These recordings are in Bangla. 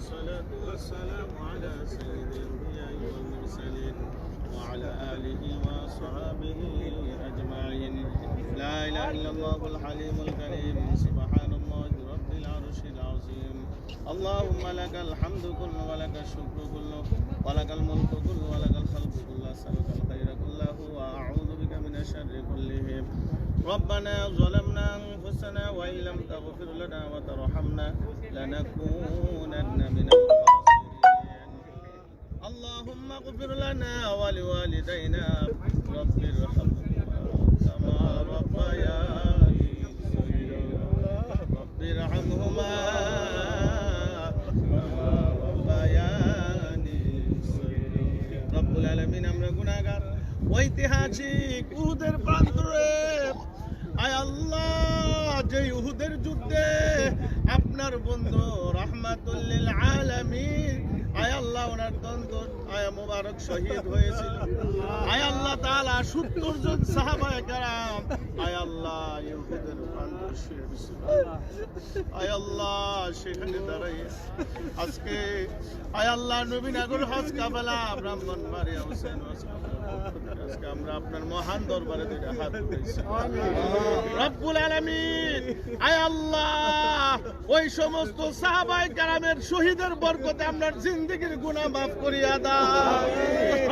والصلاة والسلام على سيد الأنبياء والمرسلين وعلى آله وصحبه أجمعين. لا إله إلا الله الحليم الكريم سبحان الله رب العرش العظيم. اللهم لك الحمد كله ولك الشكر كله ولك الملك كله ولك الخلق كله أسألك الخير كله وأعوذ بك من الشر كله. ربنا ظلمنا أنفسنا وإن لم تغفر لنا وترحمنا لنكونن من الخاسرين. اللهم اغفر لنا ولوالدينا رب ارحمهما كما ربياني صغيرا. رب ارحمهما كما ربياني صغيرا. رب العالمين আমরা গুনাহগার। ঐতিহাসিক উহুদের প্রান্তরে আয় আল্লাহ, যে উহুদের যুদ্ধে আপনার বন্ধু রাহমাতুল লিল আলামিন আয় আল্লাহ ওনার তন্ত আয় মুবারক শহীদ হয়েছিল। আয় আল্লাহ তাআলা 70 জন সাহাবায়ে কেরাম আয় আল্লাহ উহুদের প্রান্তরে শুয়ে ছিল। আয় আল্লাহ সেখানে দাঁড়িয়ে আজকে আয় আল্লাহ নবীনগর হজ কাফেলা ব্রাহ্মণবাড়িয়া হোসেন আজকে আমরা আপনার মহান দরবারে দুইটা হাত তুলেছি। রব্বুল আলামিন আয় আল্লাহ ওই সমস্ত সাহাবায়ে কেরামের শহীদের বরকতে আপনার জিন্দেগীর গুনাহ মাফ করিয়া দাও।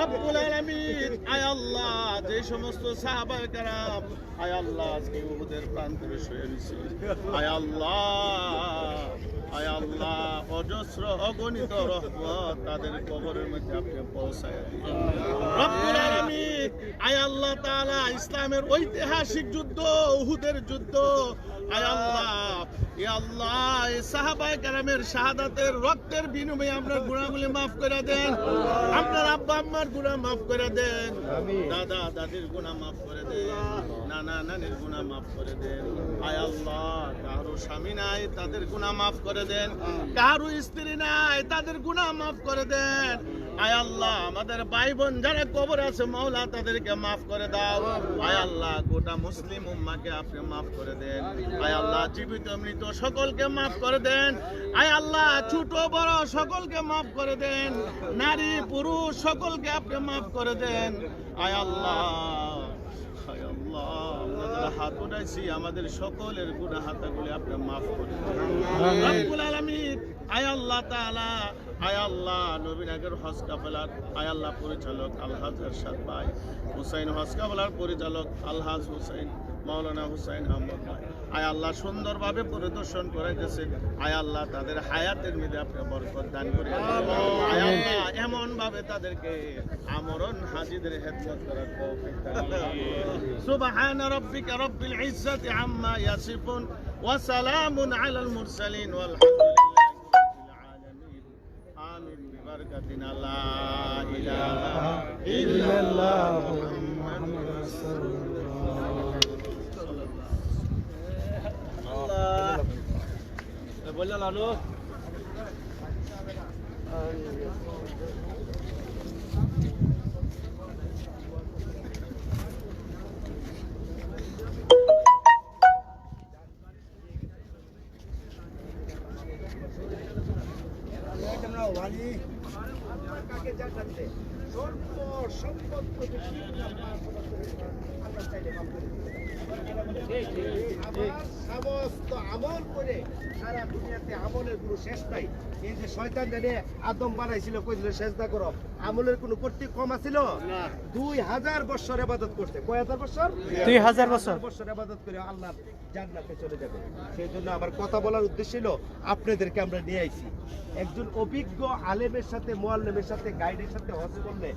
রব্বুল আলামিন আয় আল্লাহ যে সমস্ত সাহাবায়ে কেরাম আয় আল্লাহ আজকে উহুদের প্রান্তরে শুয়ে রয়েছে আয় আল্লাহ অজস্র অগণিত রহমত তাদের কবরের মধ্যে আপনি পৌঁছায় দিন। রব্বুল আলামিন আয় আল্লাহ তাআলা ইসলামের ঐতিহাসিক যুদ্ধ উহুদের যুদ্ধ আয় আল্লাহ এই সাহাবায়ে কেরামের শাহাদাতের রক্তের বিনিময়ে আপনার গুনাহগুলি মাফ করে দেন। আপনার আব্বা আম্মার গুনাহ মাফ করে দেন, দাদা দাদির গুনাহ মাফ করে দেন, নানা নানির গুনাহ মাফ করে দেন। আয় আল্লাহ কারো স্বামী নাই তাদের গুনাহ মাফ করে দেন, কারো স্ত্রী নাই তাদের গুনাহ মাফ করে দেন। আয় আল্লাহ আমাদের ভাই বোন যারা কবর আছে মাওলা তাদেরকে মাফ করে দাও। আয় আল্লাহ গোটা মুসলিম উম্মাহকে আপনি মাফ করে দেন। আয় আল্লাহ জীবিত মৃত সকলকে মাফ করে দেন। আয় আল্লাহ ছোট বড় সকলকে মাফ করে দেন, নারী পুরুষ সকলকে আপনি মাফ করে দেন। আয় আল্লাহ হাত উঠাইছি আমাদের সকলের গুনাহ হাতগুলি আপনি মাফ করে দেন। রব্বুল আলামিন আয় আল্লাহ তাআলা আয় আল্লাহ নবীনগর হজ কাফেলার আয় আল্লাহ পরিচালক আলহাজ এরশাদ ভাই, হুসাইন হজ কাফেলার পরিচালক আলহাজ হুসাইন মাওলানা হুসাইন আহমদ ভাই আয় আল্লাহ সুন্দরভাবে পরিদর্শন করাইতেছে। আয় আল্লাহ তাদের হায়াতের মধ্যে আপনি বরকত দান করিয়া দিন। আয় আল্লাহ এমন ভাবে তাদেরকে আমরণ হাজীদের খেদমত করার তৌফিক দান করুন। সুবহান রাব্বিকা রাব্বিল ইজ্জাতি আম্মা ইয়াসিফুন ওয়া সালামুন আলাল মুরসালিন ওয়ালহামদুলিল্লাহি রাব্বিল আলামিন। আমিন বিবারকাতিনা লা ইলাহা ইল্লাল্লাহ মুহাম্মাদুর রাসূলুল্লাহ। বললো লালু সমস্ত আমল করে সারা দুনিয়াতে আমলের কোনো শেষ নাই। এই যে শয়তান জানে আদম বানাইছিল কইছিল সেজদা করো, আমলের কোনো কর্তৃক কম আছিল না। 2000 বছর ইবাদত করতে, কয় হাজার বছর? 2000 বছর ইবাদত করে আল্লাহর জান্নাতে চলে যাবে। সেই জন্য আমার কথা বলার উদ্দেশ্য ছিল আপনাদেরকে আমরা নিয়ে আইছি একজন অভিজ্ঞ আলেমের সাথে, মুআল্লিমের সাথে, গাইডের সাথে হজ করলে